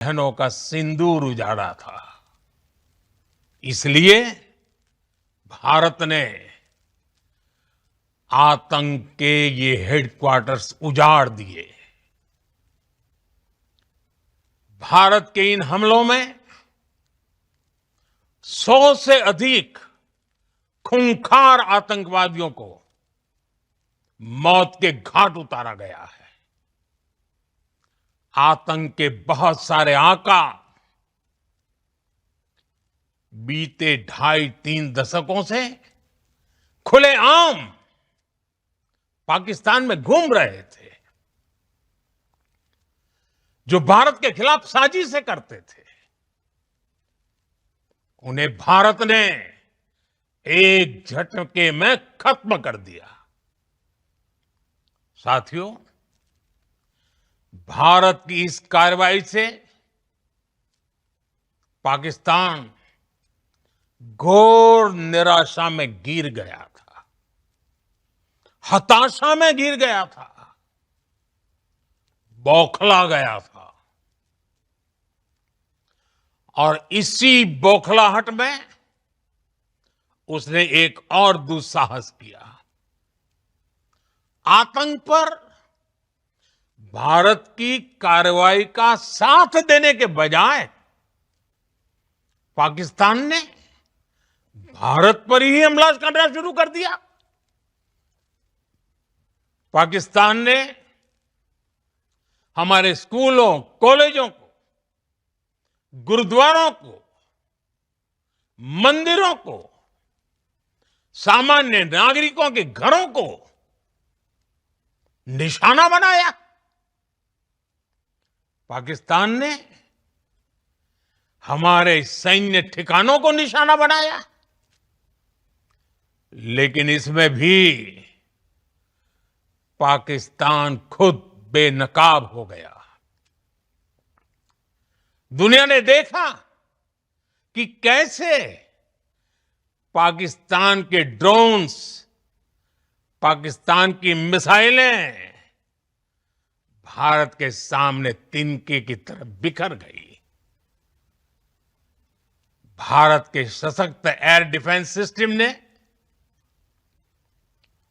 बहनों का सिंदूर उजाड़ा था। इसलिए भारत ने आतंक के ये हेडक्वार्टर्स उजाड़ दिए। भारत के इन हमलों में 100 से अधिक खूंखार आतंकवादियों को मौत के घाट उतारा गया है। आतंक के बहुत सारे आका बीते 2.5-3 दशकों से खुलेआम पाकिस्तान में घूम रहे थे, जो भारत के खिलाफ साजिशें करते थे। उन्हें भारत ने एक झटके में खत्म कर दिया। साथियों, भारत की इस कार्रवाई से पाकिस्तान घोर निराशा में गिर गया था, हताशा में गिर गया था, बौखला गया था। और इसी बौखलाहट में उसने एक और दुस्साहस किया। आतंक पर भारत की कार्रवाई का साथ देने के बजाय पाकिस्तान ने भारत पर ही हमला करना शुरू कर दिया। पाकिस्तान ने हमारे स्कूलों, कॉलेजों को, गुरुद्वारों को, मंदिरों को, सामान्य नागरिकों के घरों को निशाना बनाया। पाकिस्तान ने हमारे सैन्य ठिकानों को निशाना बनाया। लेकिन इसमें भी पाकिस्तान खुद बेनकाब हो गया। दुनिया ने देखा कि कैसे पाकिस्तान के ड्रोन्स, पाकिस्तान की मिसाइलें भारत के सामने तिनके की तरह बिखर गई। भारत के सशक्त एयर डिफेंस सिस्टम ने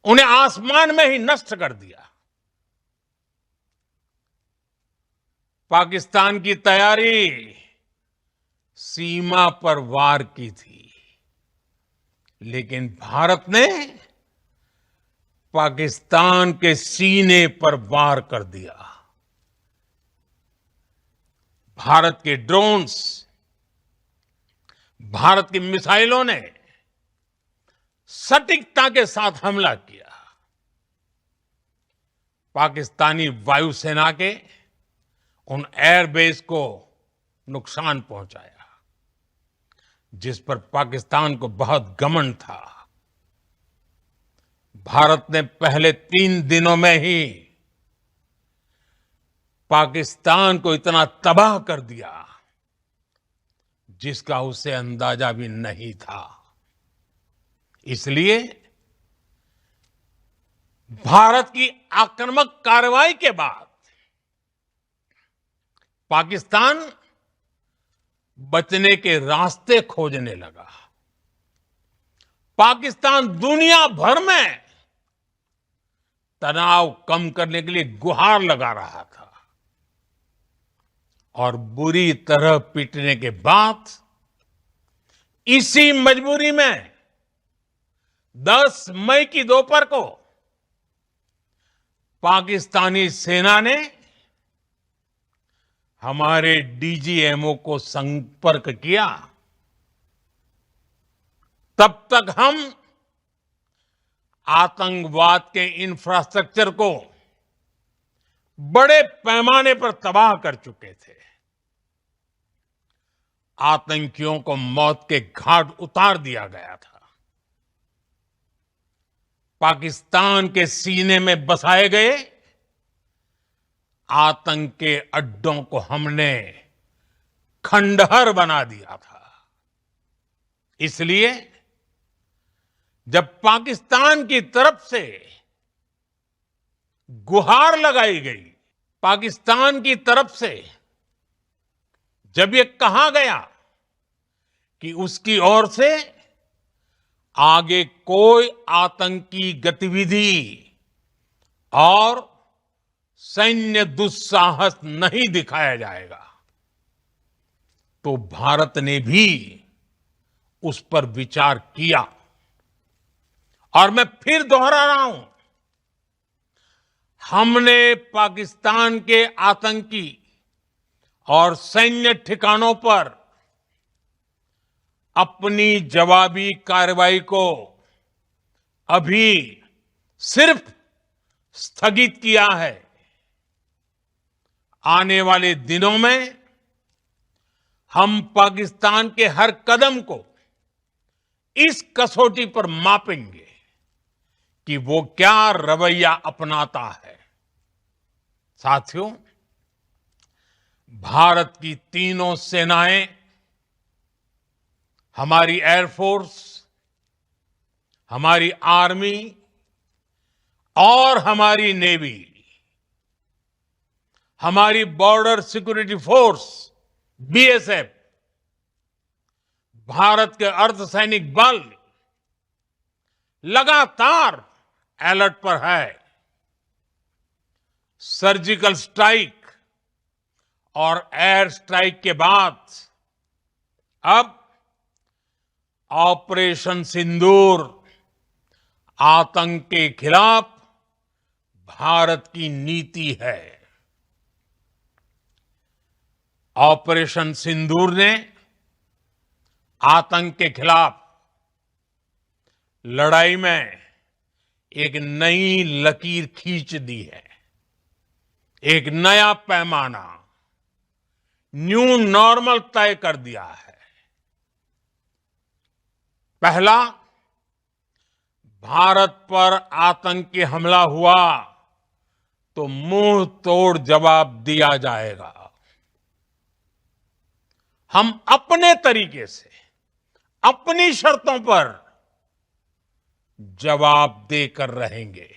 उन्हें आसमान में ही नष्ट कर दिया। पाकिस्तान की तैयारी सीमा पर वार की थी, लेकिन भारत ने पाकिस्तान के सीने पर वार कर दिया। भारत के ड्रोन्स, भारत की मिसाइलों ने सटीकता के साथ हमला किया। पाकिस्तानी वायुसेना के उन एयरबेस को नुकसान पहुंचाया, जिस पर पाकिस्तान को बहुत घमंड था। भारत ने पहले 3 दिनों में ही पाकिस्तान को इतना तबाह कर दिया, जिसका उसे अंदाजा भी नहीं था। इसलिए भारत की आक्रामक कार्रवाई के बाद पाकिस्तान बचने के रास्ते खोजने लगा। पाकिस्तान दुनिया भर में तनाव कम करने के लिए गुहार लगा रहा था। और बुरी तरह पीटने के बाद इसी मजबूरी में 10 मई की दोपहर को पाकिस्तानी सेना ने हमारे डीजीएमओ को संपर्क किया। तब तक हम आतंकवाद के इंफ्रास्ट्रक्चर को बड़े पैमाने पर तबाह कर चुके थे। आतंकियों को मौत के घाट उतार दिया गया था। पाकिस्तान के सीने में बसाए गए आतंक के अड्डों को हमने खंडहर बना दिया था। इसलिए जब पाकिस्तान की तरफ से गुहार लगाई गई, पाकिस्तान की तरफ से जब ये कहा गया कि उसकी ओर से आगे कोई आतंकी गतिविधि और सैन्य दुस्साहस नहीं दिखाया जाएगा, तो भारत ने भी उस पर विचार किया। और मैं फिर दोहरा रहा हूं, हमने पाकिस्तान के आतंकी और सैन्य ठिकानों पर अपनी जवाबी कार्रवाई को अभी सिर्फ स्थगित किया है। आने वाले दिनों में हम पाकिस्तान के हर कदम को इस कसौटी पर मापेंगे कि वो क्या रवैया अपनाता है। साथियों, भारत की तीनों सेनाएं, हमारी एयरफोर्स, हमारी आर्मी और हमारी नेवी, हमारी border security force BSF, Bharat के अर्धसैनिक बल लगातार अलर्ट पर है। सर्जिकल स्ट्राइक और एयर स्ट्राइक के बाद अब ऑपरेशन सिंदूर आतंक के खिलाफ भारत की नीति है। ऑपरेशन सिंदूर ने आतंक के खिलाफ लड़ाई में एक नई लकीर खींच दी है, एक नया पैमाना, न्यू नॉर्मल तय कर दिया है। पहला, भारत पर आतंकी हमला हुआ तो मुंह तोड़ जवाब दिया जाएगा। हम अपने तरीके से, अपनी शर्तों पर जवाब देकर रहेंगे।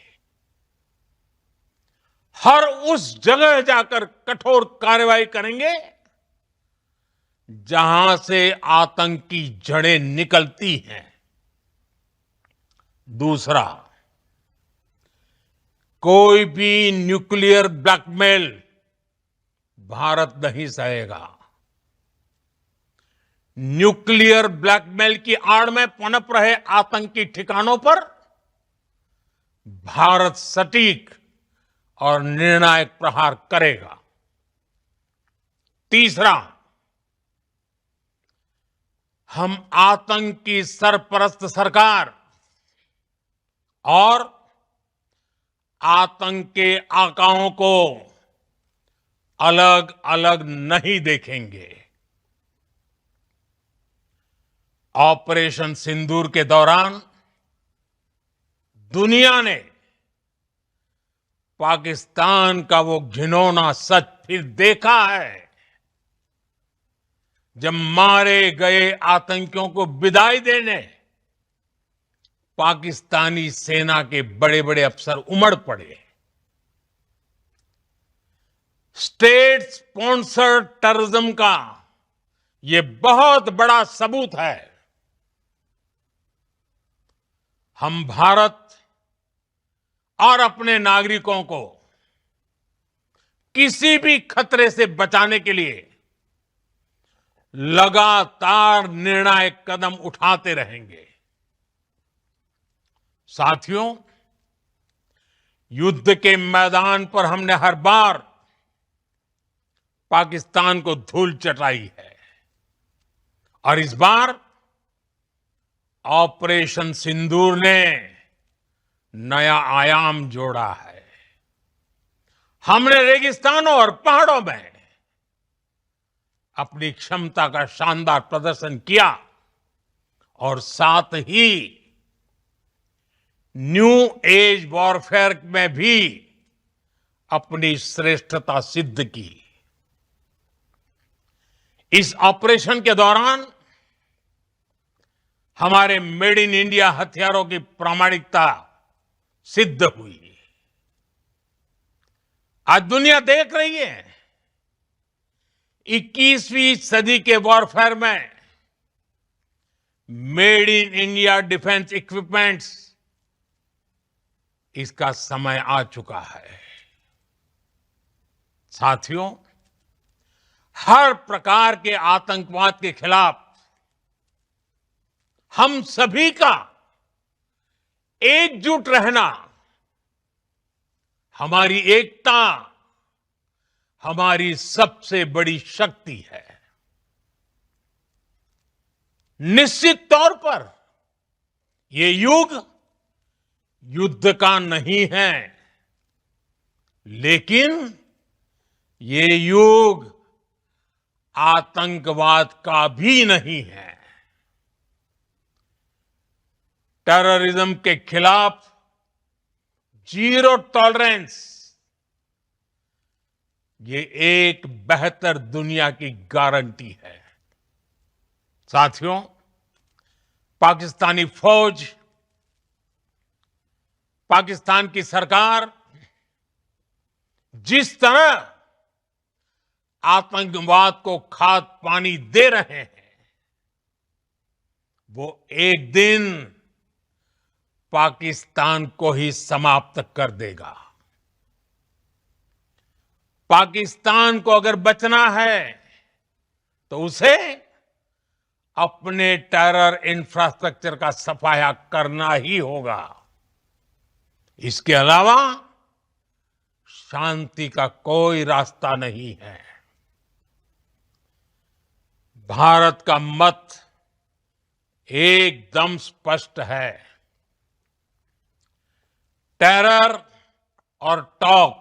हर उस जगह जाकर कठोर कार्रवाई करेंगे जहां से आतंक की जड़ें निकलती हैं। दूसरा, कोई भी न्यूक्लियर ब्लैकमेल भारत नहीं सहेगा। न्यूक्लियर ब्लैकमेल की आड़ में पनप रहे आतंकी ठिकानों पर भारत सटीक और निर्णायक प्रहार करेगा। तीसरा, हम आतंक की सरपरस्त सरकार और आतंक के आकाओं को अलग अलग नहीं देखेंगे। ऑपरेशन सिंदूर के दौरान दुनिया ने पाकिस्तान का वो घिनौना सच फिर देखा है, जब मारे गए आतंकियों को विदाई देने पाकिस्तानी सेना के बड़े बड़े अफसर उमड़ पड़े। स्टेट स्पॉन्सर्ड टेररिज्म का ये बहुत बड़ा सबूत है। हम भारत और अपने नागरिकों को किसी भी खतरे से बचाने के लिए लगातार निर्णायक कदम उठाते रहेंगे। साथियों, युद्ध के मैदान पर हमने हर बार पाकिस्तान को धूल चटाई है और इस बार ऑपरेशन सिंदूर ने नया आयाम जोड़ा है। हमने रेगिस्तानों और पहाड़ों में अपनी क्षमता का शानदार प्रदर्शन किया और साथ ही न्यू एज वॉरफेयर में भी अपनी श्रेष्ठता सिद्ध की। इस ऑपरेशन के दौरान हमारे मेड इन इंडिया हथियारों की प्रामाणिकता सिद्ध हुई। आज दुनिया देख रही है 21वीं सदी के वॉरफेयर में made in India defence equipments, इसका समय आ चुका है। साथियों, हर प्रकार के आतंकवाद के खिलाफ हम सभी का एकजुट रहना, हमारी एकता हमारी सबसे बड़ी शक्ति है। निश्चित तौर पर ये युग युद्ध का नहीं है, लेकिन ये युग आतंकवाद का भी नहीं है। टेररिज्म के खिलाफ जीरो टॉलरेंस, ये एक बेहतर दुनिया की गारंटी है। साथियों, पाकिस्तानी फौज, पाकिस्तान की सरकार जिस तरह आतंकवाद को खाद पानी दे रहे हैं, वो एक दिन पाकिस्तान को ही समाप्त कर देगा। पाकिस्तान को अगर बचना है तो उसे अपने टेरर इंफ्रास्ट्रक्चर का सफाया करना ही होगा। इसके अलावा शांति का कोई रास्ता नहीं है। भारत का मत एकदम स्पष्ट है। टेरर और टॉक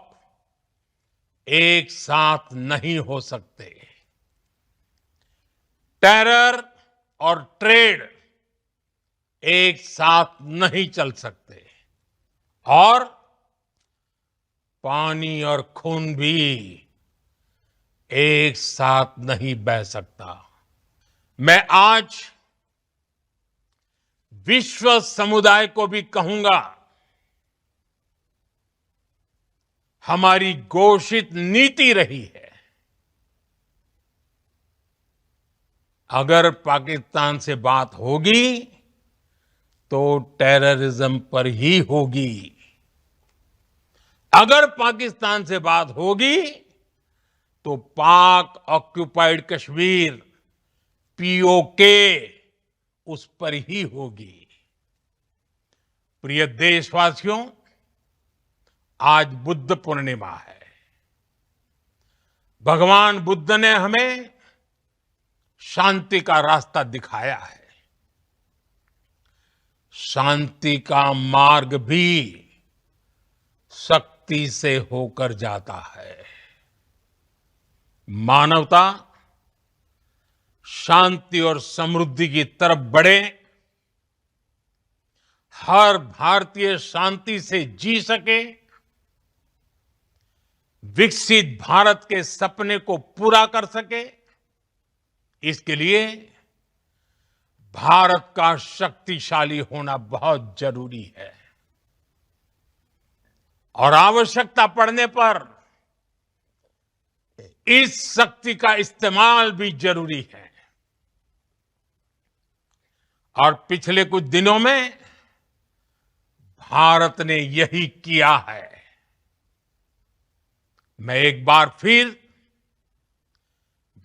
एक साथ नहीं हो सकते। टेरर और ट्रेड एक साथ नहीं चल सकते, और पानी और खून भी एक साथ नहीं बह सकता। मैं आज विश्व समुदाय को भी कहूंगा, हमारी घोषित नीति रही है, अगर पाकिस्तान से बात होगी तो टेररिज्म पर ही होगी। अगर पाकिस्तान से बात होगी तो पाक ऑक्युपाइड कश्मीर, पीओके, उस पर ही होगी। प्रिय देशवासियों, आज बुद्ध पूर्णिमा है। भगवान बुद्ध ने हमें शांति का रास्ता दिखाया है। शांति का मार्ग भी शक्ति से होकर जाता है। मानवता शांति और समृद्धि की तरफ बढ़े, हर भारतीय शांति से जी सके, विकसित भारत के सपने को पूरा कर सके, इसके लिए भारत का शक्तिशाली होना बहुत जरूरी है। और आवश्यकता पड़ने पर इस शक्ति का इस्तेमाल भी जरूरी है। और पिछले कुछ दिनों में भारत ने यही किया है। मैं एक बार फिर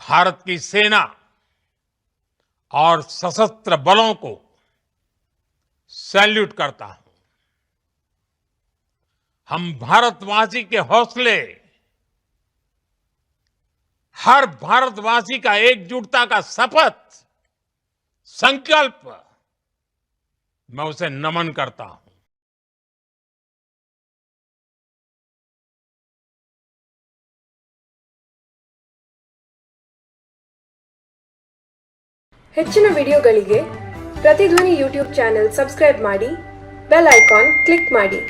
भारत की सेना और सशस्त्र बलों को सैल्यूट करता हूं। हम भारतवासी के हौसले, हर भारतवासी का एकजुटता का शपथ, संकल्प, मैं उसे नमन करता हूं। ಹೆಚ್ಚಿನ ವಿಡಿಯೋಗಳಿಗೆ ಪ್ರತಿಧ್ವನಿ ಯೂಟ್ಯೂಬ್ ಚಾನೆಲ್ ಸಬ್ಸ್ಕ್ರೈಬ್ ಮಾಡಿ, ಬೆಲ್ ಐಕಾನ್ ಕ್ಲಿಕ್ ಮಾಡಿ.